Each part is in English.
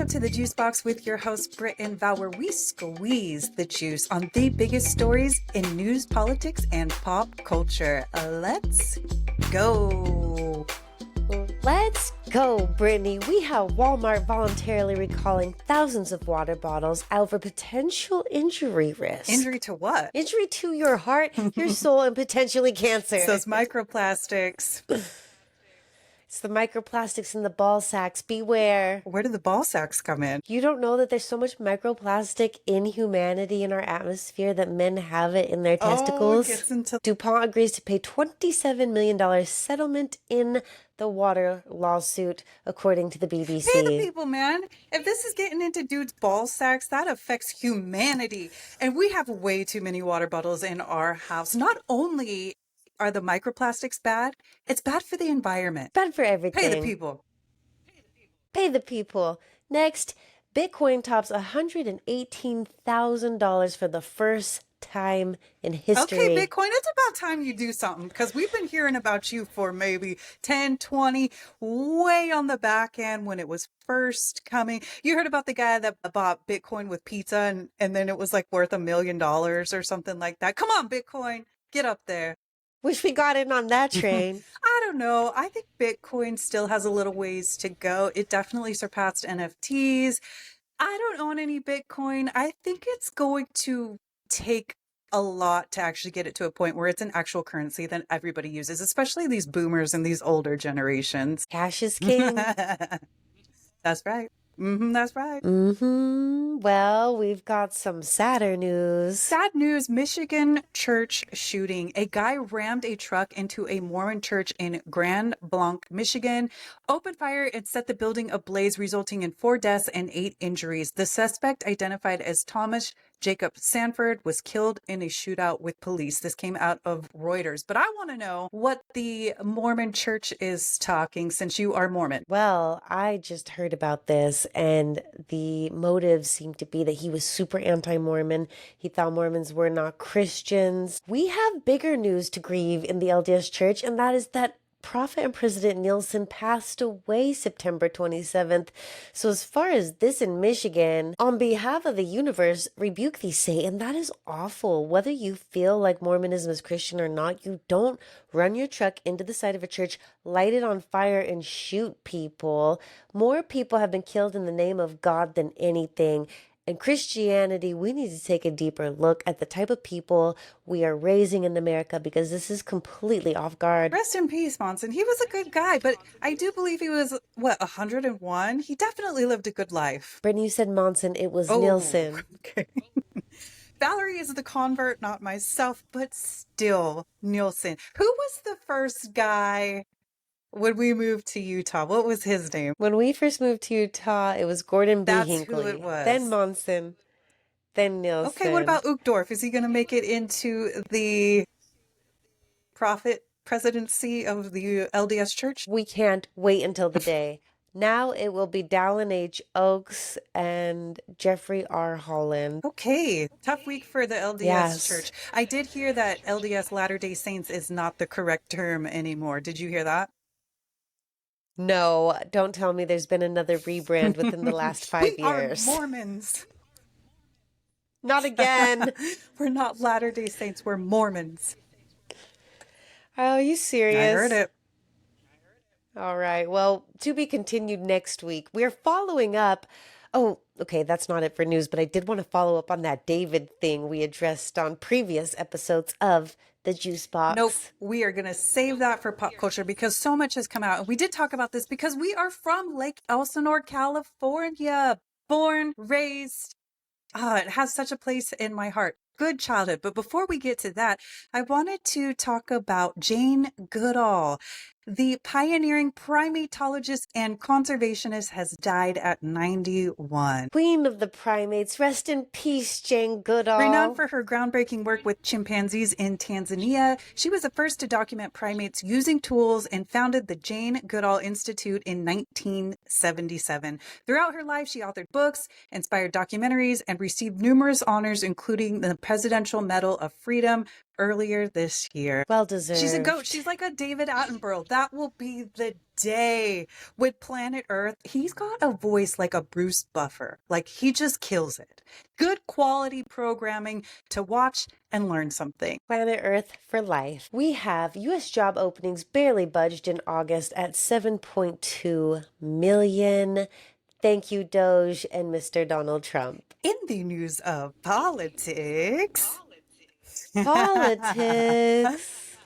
Welcome to the Juice Box with your host, Britt and Val, where we squeeze the juice on the biggest stories in news, politics, and pop culture. Let's go. Let's go, Brittany. We have Walmart voluntarily recalling thousands of water bottles out for potential injury risk. Injury to what? Injury to your heart, your soul, and potentially cancer. It's those microplastics. It's the microplastics in the ball sacks. Beware. Where do the ball sacks come in? You don't know that there's so much microplastic in humanity in our atmosphere that men have it in their testicles? Gets into... DuPont agrees to pay $27 million settlement in the water lawsuit, according to the BBC. Pay the people, man. If this is getting into dudes' ball sacks, that affects humanity. And we have way too many water bottles in our house. Not only are the microplastics bad, it's bad for the environment. Bad for everything. Pay the people. Pay the people. Next, Bitcoin tops $118,000 for the first time in history. Okay, Bitcoin, it's about time you do something, because we've been hearing about you for maybe 10, 20, way on the back end when it was first coming. You heard about the guy that bought Bitcoin with pizza and then it was like worth $1 million or something like that. Come on, Bitcoin, get up there. Wish we got in on that train. I don't know. I think Bitcoin still has a little ways to go. It definitely surpassed NFTs. I don't own any Bitcoin. I think it's going to take a lot to actually get it to a point where it's an actual currency that everybody uses, especially these boomers and these older generations. Cash is king. That's right. That's right. Well, we've got some sadder news. Sad news, Michigan church shooting. A guy rammed a truck into a Mormon church in Grand Blanc, Michigan, opened fire and set the building ablaze, resulting in 4 deaths and 8 injuries. The suspect, identified as Thomas Jacob Sanford, was killed in a shootout with police. This came out of Reuters. But I want to know what the Mormon church is talking, since you are Mormon. Well, I just heard about this, and the motive seemed to be that he was super anti-Mormon. He thought Mormons were not Christians. We have bigger news to grieve in the LDS Church, and that is that Prophet and President Nielsen passed away September 27th. So as far as this in Michigan, on behalf of the universe, rebuke thee, Satan. That is awful. Whether you feel like Mormonism is Christian or not, you don't run your truck into the side of a church, light it on fire, and shoot people. More people have been killed in the name of God than anything. And Christianity, we need to take a deeper look at the type of people we are raising in America, because this is completely off guard. Rest in peace, Monson. He was a good guy, but I do believe he was, 101? He definitely lived a good life. Brittany, you said Monson. It was Nielsen. Okay. Valerie is the convert, not myself, but still Nielsen. Who was the first guy when we moved to Utah? What was his name? When we first moved to Utah, it was Gordon B. That's Hinckley. who it was. Then Monson. Then Nielsen. Okay, what about Uchtdorf? Is he going to make it into the prophet presidency of the LDS Church? We can't wait until the day. Now it will be Dallin H. Oaks and Jeffrey R. Holland. Okay, tough week for the LDS Yes. Church. I did hear that LDS Latter-day Saints is not the correct term anymore. Did you hear that? No, don't tell me there's been another rebrand within the last 5 years. We are Mormons. Not again. We're not Latter-day Saints, we're Mormons. Are you serious? I heard it. All right. Well, to be continued next week. We're following up. Oh, okay. That's not it for news, but I did want to follow up on that David thing we addressed on previous episodes of the Juice Box. Nope. We are going to save that for pop culture, because so much has come out. And we did talk about this because we are from Lake Elsinore, California. Born, raised. It has such a place in my heart. Good childhood. But before we get to that, I wanted to talk about Jane Goodall. The pioneering primatologist and conservationist has died at 91. Queen of the primates, rest in peace, Jane Goodall. Renowned for her groundbreaking work with chimpanzees in Tanzania, she was the first to document primates using tools and founded the Jane Goodall Institute in 1977. Throughout her life, she authored books, inspired documentaries, and received numerous honors, including the Presidential Medal of Freedom, earlier this year. Well She's a goat. deserved. She's like a David Attenborough. That will be the day with Planet Earth. He's got a voice like a Bruce Buffer. Like, he just kills it. Good quality programming to watch and learn something. Planet Earth for life. We have U.S. job openings barely budged in August at 7.2 million. Thank you, Doge and Mr. Donald Trump. In the news of politics. Politics.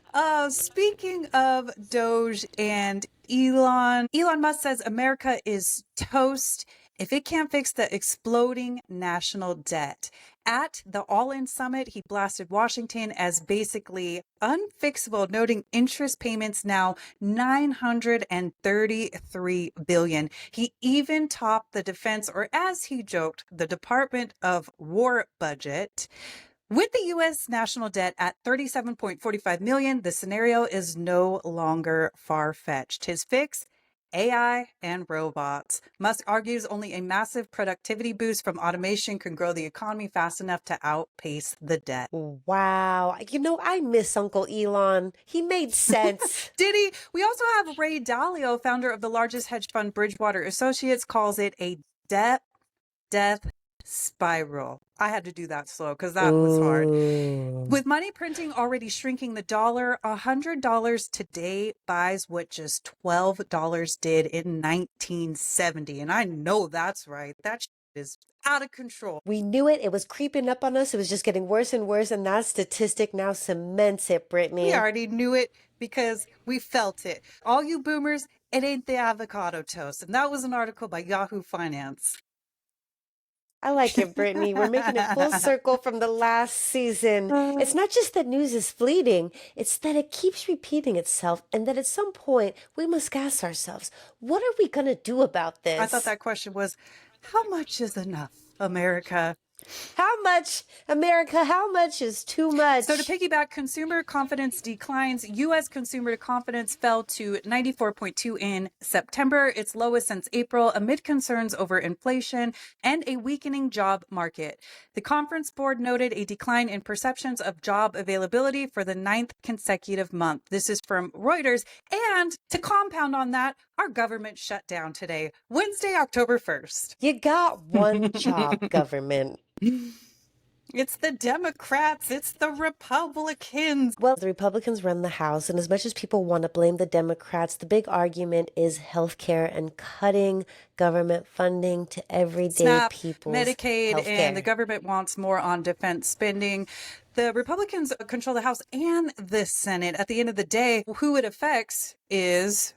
Speaking of Doge and Elon Musk says America is toast if it can't fix the exploding national debt. At the All In Summit, he blasted Washington as basically unfixable, noting interest payments now $933 billion. He even topped the defense, or as he joked, the Department of War budget. With the U.S. national debt at $37.45 million, the scenario is no longer far-fetched. His fix? AI and robots. Musk argues only a massive productivity boost from automation can grow the economy fast enough to outpace the debt. Wow. You know, I miss Uncle Elon. He made sense. Did he? We also have Ray Dalio, founder of the largest hedge fund Bridgewater Associates, calls it a death spiral. I had to do that slow because that was hard. With money printing already shrinking the dollar, $100 today buys what just $12 did in 1970. And I know that's right. That is out of control. We knew it. It was creeping up on us. It was just getting worse and worse. And that statistic now cements it, Brittany. We already knew it because we felt it. All you boomers, it ain't the avocado toast. And that was an article by Yahoo Finance. I like it, Brittany. We're making it full circle from the last season. It's not just that news is fleeting, it's that it keeps repeating itself, and that at some point we must ask ourselves, what are we going to do about this? I thought that question was, how much is enough, America? How much, America? How much is too much? So to piggyback, consumer confidence declines. U.S. consumer confidence fell to 94.2 in September, its lowest since April, amid concerns over inflation and a weakening job market. The conference board noted a decline in perceptions of job availability for the 9th consecutive month. This is from Reuters. And to compound on that, our government shut down today, Wednesday, October 1st. You got one job, government. It's the Democrats. It's the Republicans. Well, the Republicans run the House, and as much as people want to blame the Democrats, the big argument is healthcare and cutting government funding to everyday SNAP, people's Medicaid, healthcare. and the government wants more on defense spending. The Republicans control the House and the Senate. At the end of the day, who it affects is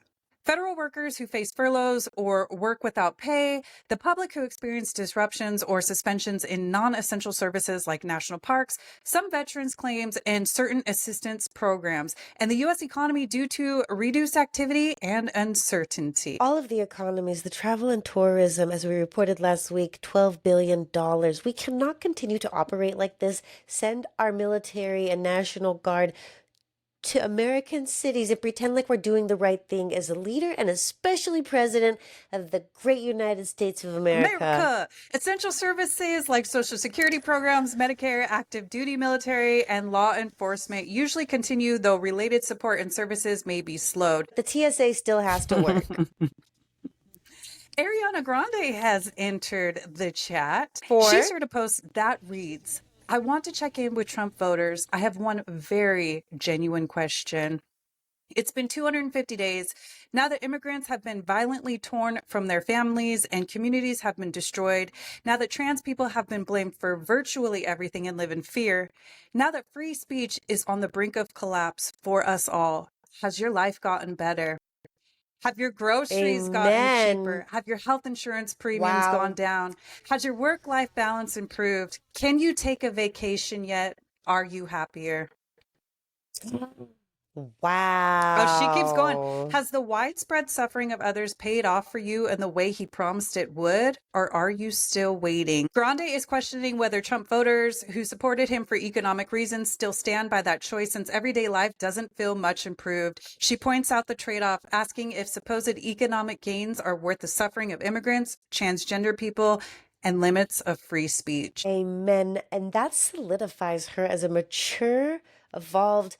federal workers who face furloughs or work without pay, the public who experience disruptions or suspensions in non-essential services like national parks, some veterans claims, and certain assistance programs, and the U.S. economy due to reduced activity and uncertainty. All of the economies, the travel and tourism, as we reported last week, $12 billion. We cannot continue to operate like this, send our military and National Guard to American cities and pretend like we're doing the right thing as a leader and especially president of the great United States of America. Essential services like Social Security programs, Medicare, active duty military, and law enforcement usually continue, though related support and services may be slowed. The TSA still has to work. Ariana Grande has entered the chat. She shared a post that reads, I want to check in with Trump voters. I have one very genuine question. It's been 250 days. Now that immigrants have been violently torn from their families and communities have been destroyed. Now that trans people have been blamed for virtually everything and live in fear. Now that free speech is on the brink of collapse for us all. Has your life gotten better? Have your groceries gotten cheaper? Have your health insurance premiums gone down? Has your work-life balance improved? Can you take a vacation yet? Are you happier? Wow. Oh, she keeps going. Has the widespread suffering of others paid off for you in the way he promised it would? Or are you still waiting? Grande is questioning whether Trump voters who supported him for economic reasons still stand by that choice since everyday life doesn't feel much improved. She points out the trade-off, asking if supposed economic gains are worth the suffering of immigrants, transgender people, and limits of free speech. Amen. And that solidifies her as a mature evolved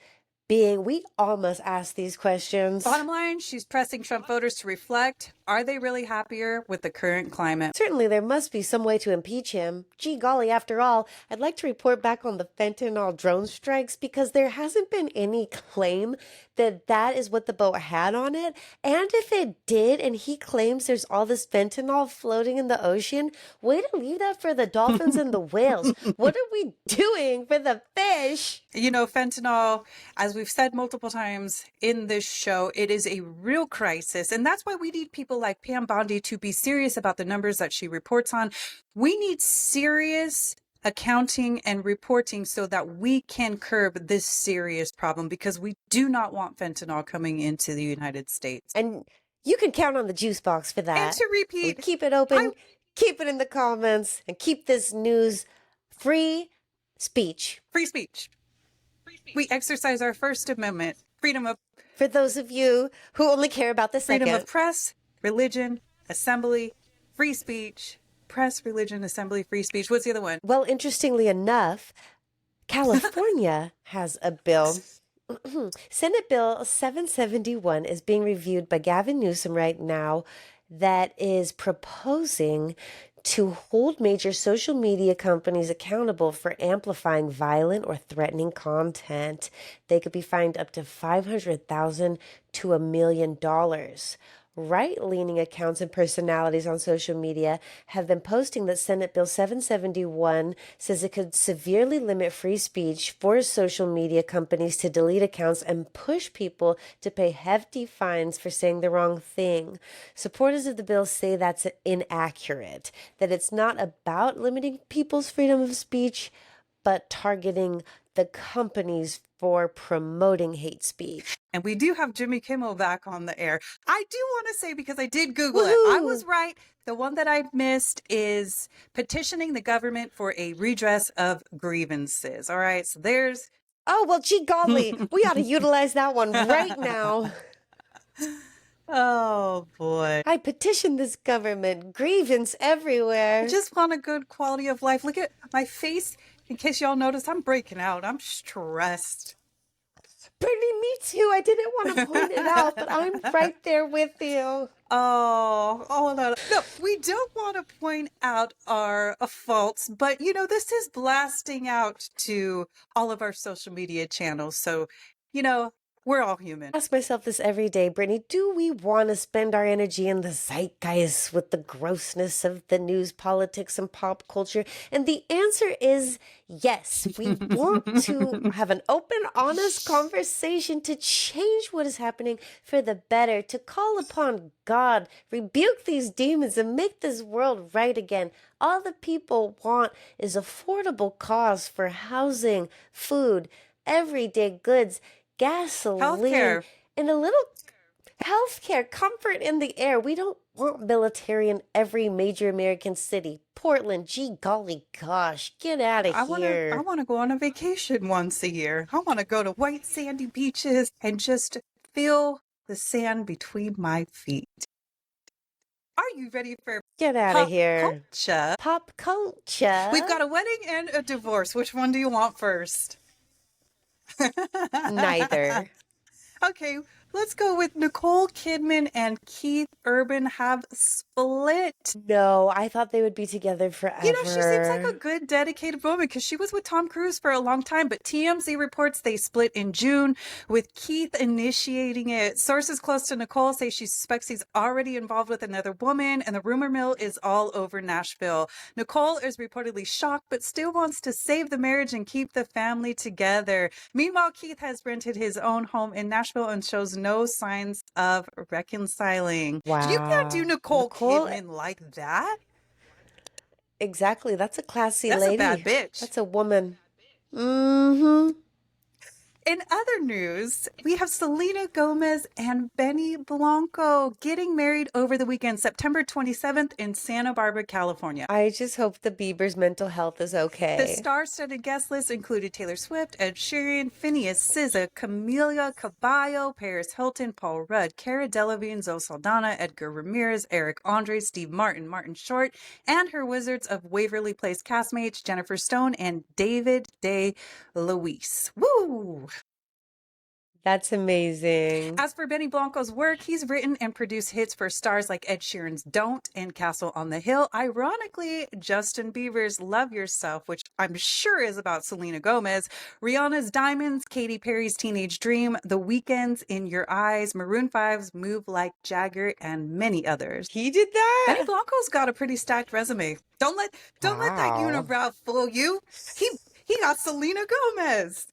being? We all must ask these questions. Bottom line, she's pressing Trump voters to reflect. Are they really happier with the current climate? Certainly, there must be some way to impeach him. Gee golly, after all, I'd like to report back on the fentanyl drone strikes because there hasn't been any claim that that is what the boat had on it. And if it did, and he claims there's all this fentanyl floating in the ocean, way to leave that for the dolphins and the whales. What are we doing for the fish? You know, fentanyl, as we've said multiple times in this show, it is a real crisis. And that's why we need people like Pam Bondi to be serious about the numbers that she reports on. We need serious accounting and reporting so that we can curb this serious problem, because we do not want fentanyl coming into the United States. And you can count on the juice box for that. And to repeat, we'll keep it open, keep it in the comments, and keep this news free speech. Free speech. We exercise our First Amendment, freedom of... For those of you who only care about the second. Freedom of press, religion, assembly, free speech. Press, religion, assembly, free speech. What's the other one? Well, interestingly enough, California has a bill. Senate Bill 771 is being reviewed by Gavin Newsom right now that is proposing to hold major social media companies accountable for amplifying violent or threatening content. They could be fined up to $500,000 to $1 million. Right-leaning accounts and personalities on social media have been posting that Senate Bill 771 says it could severely limit free speech, force social media companies to delete accounts, and push people to pay hefty fines for saying the wrong thing. Supporters of the bill say that's inaccurate, that it's not about limiting people's freedom of speech, but targeting the companies for promoting hate speech. And we do have Jimmy Kimmel back on the air. I do want to say, because I did Google it, I was right. The one that I missed is petitioning the government for a redress of grievances. All right, so there's... Oh, well, gee golly, we ought to utilize that one right now. Oh, boy. I petition this government. Grievance everywhere. I just want a good quality of life. Look at my face. In case y'all notice, I'm breaking out. I'm stressed. Brittany, me too. I didn't want to point it out, but I'm right there with you. Oh, no. No, we don't want to point out our faults, but, you know, this is blasting out to all of our social media channels. So, you know, we're all human. I ask myself this every day, Brittany. Do we want to spend our energy in the zeitgeist with the grossness of the news, politics, and pop culture? And the answer is yes. We want to have an open, honest conversation to change what is happening for the better, to call upon God, rebuke these demons, and make this world right again. All the people want is affordable costs for housing, food, everyday goods, gasoline, Healthcare. and a little healthcare, comfort in the air. We don't want military in every major American city. Portland, gee golly gosh, get out of here. I want to go on a vacation once a year. I want to go to white sandy beaches and just feel the sand between my feet. Are you ready for Get out pop of here. culture? Pop culture. We've got a wedding and a divorce. Which one do you want first? Neither. Okay, let's go with Nicole Kidman and Keith Urban have split. No, I thought they would be together forever. You know, she seems like a good, dedicated woman because she was with Tom Cruise for a long time, but TMZ reports they split in June, with Keith initiating it. Sources close to Nicole say she suspects he's already involved with another woman, and the rumor mill is all over Nashville. Nicole is reportedly shocked, but still wants to save the marriage and keep the family together. Meanwhile, Keith has rented his own home in Nashville and shows no signs of reconciling. Wow. You can't do Nicole Kidman like that. Exactly. That's a classy That's lady. a bad bitch. That's a woman. Mm-hmm. In other news, we have Selena Gomez and Benny Blanco getting married over the weekend, September 27th in Santa Barbara, California. I just hope the Bieber's mental health is The okay. star-studded guest list included Taylor Swift, Ed Sheeran, Phineas SZA, Camila Cabello, Paris Hilton, Paul Rudd, Cara Delevingne, Zoe Saldana, Edgar Ramirez, Eric Andre, Steve Martin, Martin Short, and her Wizards of Waverly Place castmates Jennifer Stone and David Day Luis. Woo! That's amazing. As for Benny Blanco's work, he's written and produced hits for stars like Ed Sheeran's Don't and Castle on the Hill. Ironically, Justin Bieber's Love Yourself, which I'm sure is about Selena Gomez, Rihanna's Diamonds, Katy Perry's Teenage Dream, The Weeknd's In Your Eyes, Maroon 5's Move Like Jagger, and many others. He did that? Benny Blanco's got a pretty stacked resume. Don't let that unibrow fool you. He got Selena Gomez.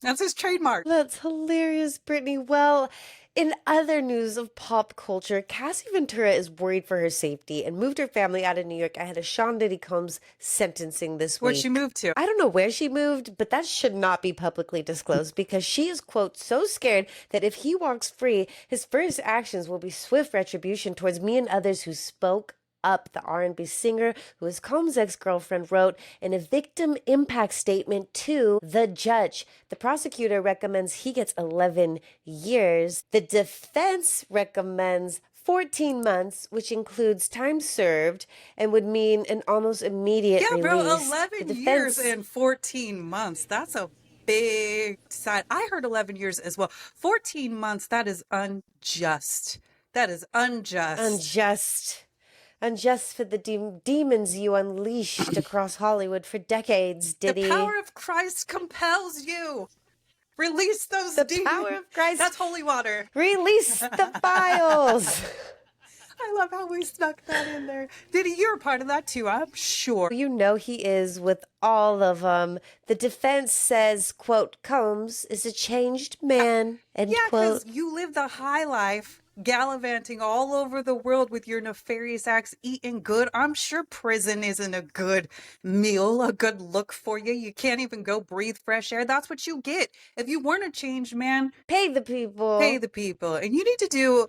That's his trademark. That's hilarious, Brittany. Well, in other news of pop culture, Cassie Ventura is worried for her safety and moved her family out of New York ahead of Sean Diddy Combs' sentencing this week. Where'd she move to? I don't know where she moved, but that should not be publicly disclosed because she is, quote, so scared that if he walks free, his first actions will be swift retribution towards me and others who spoke up. The R&B singer, who is Combs' ex-girlfriend, wrote in a victim impact statement to the judge. The prosecutor recommends he gets 11 years. The defense recommends 14 months, which includes time served and would mean an almost immediate release. Yeah, bro, 11 years and 14 months. That's a big side. I heard 11 years as well. 14 months, that is unjust. That is unjust. Unjust for the demons you unleashed across Hollywood for decades, Diddy. The power of Christ compels you. Release those demons. The power of Christ. That's holy water. Release the files. I love how we snuck that in there. Diddy, you're a part of that too, I'm sure. You know he is with all of them. The defense says, quote, Combs is a changed man, end quote. Because you live the high life, gallivanting all over the world with your nefarious acts, eating good. I'm sure prison isn't a good meal, a good look for you. You can't even go breathe fresh air. That's what you get. If you weren't a changed man, pay the people. Pay the people. And you need to do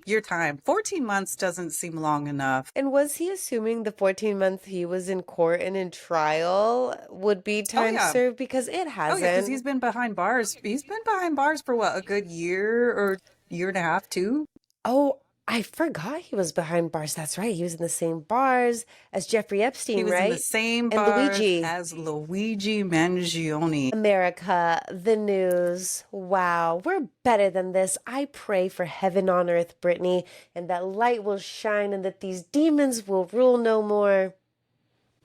your time. 14 months doesn't seem long enough. And was he assuming the 14 months he was in court and in trial would be time served? Because it hasn't. Oh, yeah, because he's been behind bars. He's been behind bars for what, a good year or year and a half, too? Oh, I forgot he was behind bars. That's right. He was in the same bars as Jeffrey Epstein, he was right? In the same bars as Luigi Mangione. America, the news. Wow, we're better than this. I pray for heaven on earth, Brittany, and that light will shine and that these demons will rule no more.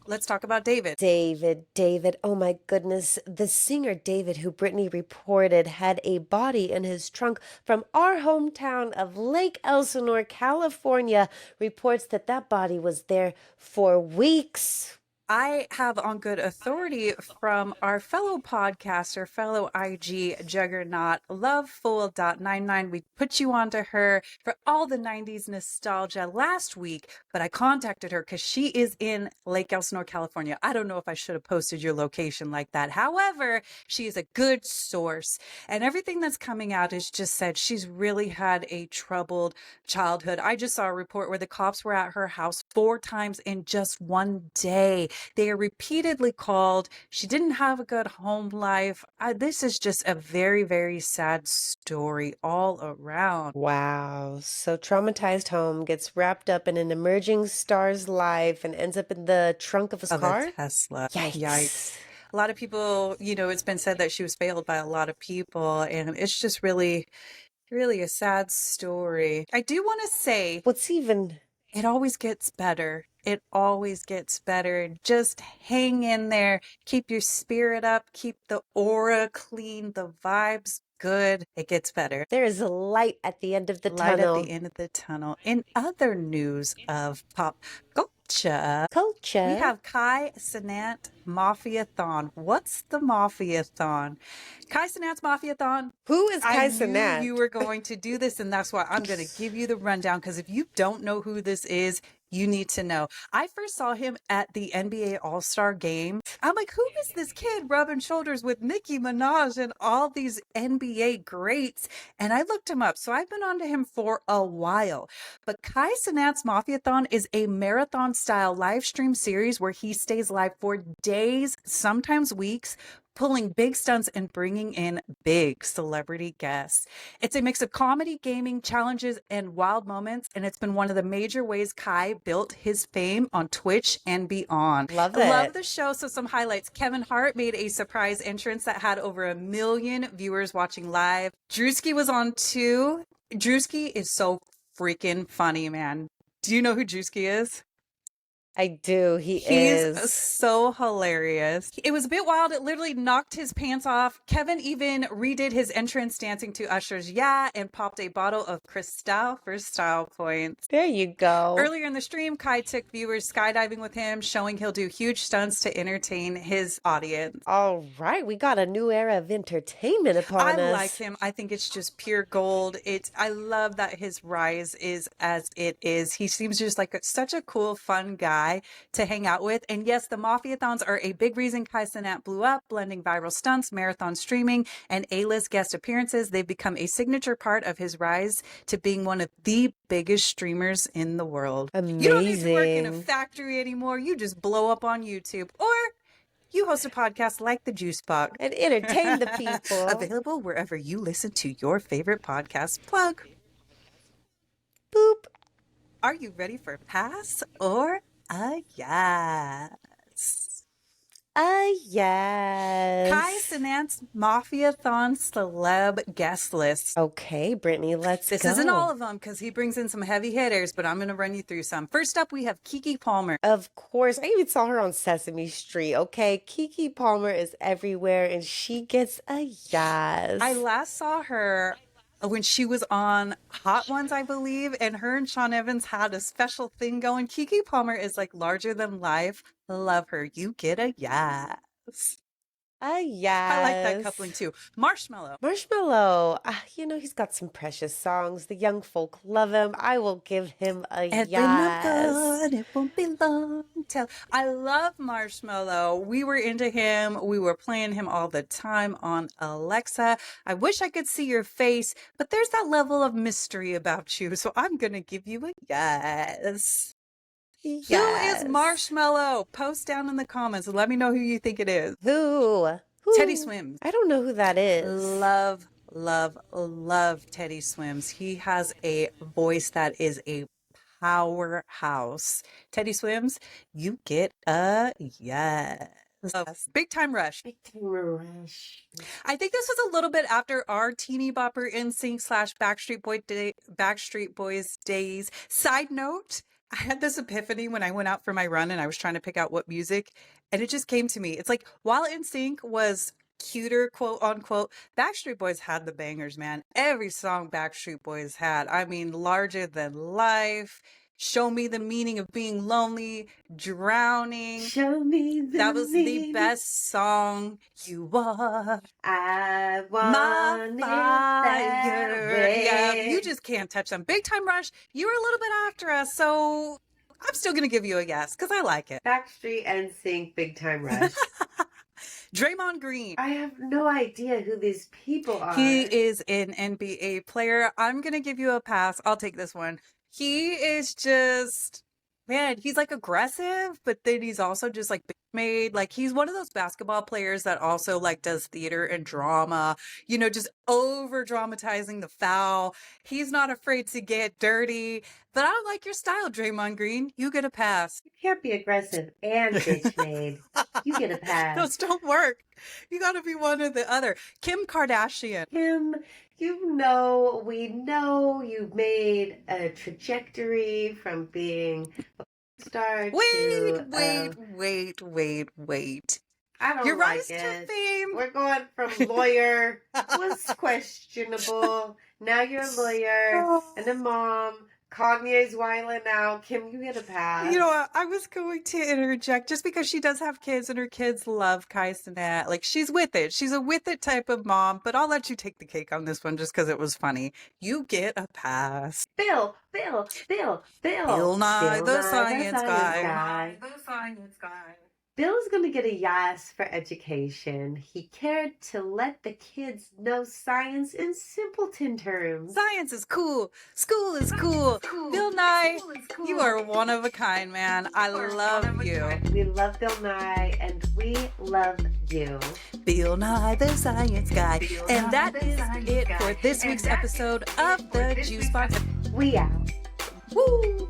Let's talk about David. David. Oh my goodness. The singer David, who Brittany reported had a body in his trunk from our hometown of Lake Elsinore, California, reports that that body was there for weeks. I have on good authority from our fellow podcaster, fellow IG juggernaut, Lovefool.99. We put you onto her for all the 90s nostalgia last week, but I contacted her because she is in Lake Elsinore, California. I don't know if I should have posted your location like that. However, she is a good source, and everything that's coming out is just said she's really had a troubled childhood. I just saw a report where the cops were at her house 4 times in just one day. They are repeatedly called. She didn't have a good home life. This is just a very, very sad story all around. Wow. So traumatized home gets wrapped up in an emerging star's life and ends up in the trunk of his car? A Tesla. Yikes. A lot of people, it's been said that she was failed by a lot of people, and it's just really, really a sad story. I do want to say, it always gets better. It always gets better. Just hang in there. Keep your spirit up. Keep the aura clean. The vibes good. It gets better. There is a light at the end of the tunnel. Light at the end of the tunnel. In other news of pop culture, we have Kai Cenat Mafiathon. What's the Mafiathon? Kai Cenat's Mafiathon. Who is Kai Cenat? I knew you were going to do this, and that's why I'm going to give you the rundown, because if you don't know who this is, you need to know. I first saw him at the NBA All-Star game. I'm like, who is this kid rubbing shoulders with Nicki Minaj and all these NBA greats? And I looked him up. So I've been on to him for a while. But Kai Cenat's Mafiathon is a marathon style live stream series where he stays live for days, sometimes weeks, pulling big stunts and bringing in big celebrity guests. It's a mix of comedy, gaming, challenges, and wild moments, and it's been one of the major ways Kai built his fame on Twitch and beyond. Love Love it. the show. So some highlights. Kevin Hart made a surprise entrance that had over 1 million viewers watching live. Drewski was on too. Drewski is so freaking funny, man. Do you know who Drewski is? I do. He's is. so hilarious. It was a bit wild. It literally knocked his pants off. Kevin even redid his entrance dancing to Usher's Yeah and popped a bottle of Cristal for style points. There you go. Earlier in the stream, Kai took viewers skydiving with him, showing he'll do huge stunts to entertain his audience. All right, we got a new era of entertainment upon us. I like him. I think it's just pure gold. I love that his rise is as it is. He seems just like such a cool, fun guy to hang out with. And yes, the Mafiathons are a big reason Kai Cenat blew up, blending viral stunts, marathon streaming, and A-list guest appearances. They've become a signature part of his rise to being one of the biggest streamers in the world. Amazing. You don't need to work in a factory anymore. You just blow up on YouTube, or you host a podcast like The Juice Box and entertain the people. Available wherever you listen to your favorite podcast. Plug. Boop. Are you ready for pass or a yes? Yes. Kai Cenat's Mafiathon celeb guest list. Okay, Brittany, let's This go. isn't all of them because he brings in some heavy hitters, but I'm going to run you through some. First up, we have Keke Palmer. Of course. I even saw her on Sesame Street, okay? Keke Palmer is everywhere, and she gets a yes. I last saw her when she was on Hot Ones, I believe, and her and Sean Evans had a special thing going. Keke Palmer is like larger than life. Love her. You get a yes. A yes. I like that coupling too. Marshmello. Marshmello, he's got some precious songs. The young folk love him. I will give him a And yes. remember, it won't be long till. I love Marshmello. We were into him. We were playing him all the time on Alexa. I wish I could see your face, but there's that level of mystery about you. So I'm going to give you a yes. Yes. Who is Marshmello? Post down in the comments and let me know who you think it is. Who? Teddy Swims. I don't know who that is. Love, love, love Teddy Swims. He has a voice that is a powerhouse. Teddy Swims, you get a yes. Big Time Rush. Big Time Rush. I think this was a little bit after our teeny bopper NSYNC / Backstreet Boys days. Side note, I had this epiphany when I went out for my run and I was trying to pick out what music, and it just came to me. It's like, while NSYNC was cuter, quote unquote, Backstreet Boys had the bangers, man. Every song Backstreet Boys had. I mean, Larger Than Life, Show Me the Meaning of Being Lonely, Drowning. Show me the That was meaning. the best song. You are I want my it fire. that way. Yeah, you just can't touch them. Big Time Rush, you were a little bit after us, so I'm still going to give you a yes because I like it. Backstreet and Sync, Big Time Rush. Draymond Green. I have no idea who these people are. He is an NBA player. I'm going to give you a pass. I'll take this one. He is just, man, he's like aggressive, but then he's also just like made. Like, he's one of those basketball players that also like does theater and drama, just over dramatizing the foul. He's not afraid to get dirty, but I don't like your style, Draymond Green. You get a pass. You can't be aggressive and bitch made. You get a pass. Those don't work. You got to be one or the other. Kim Kardashian. Kim, we know you made a trajectory from being a star to... Wait. I don't Your like rise it. to fame. We're going from lawyer was questionable. Now you're a lawyer and a mom Kanye's wilding out. Kim, you get a pass. You know what? I was going to interject just because she does have kids and her kids love Cenat. Like, she's with it. She's a with it type of mom, but I'll let you take the cake on this one just because it was funny. You get a pass. Bill Nye, the science guy. The science guy. Bill's going to get a YASS for education. He cared to let the kids know science in simpleton terms. Science is cool. School is cool. Bill Nye, you are one of a kind, man. I love you. We love Bill Nye, and we love you. Bill Nye, the science guy. And that is it for this week's episode of the Juice Box. We out. Woo!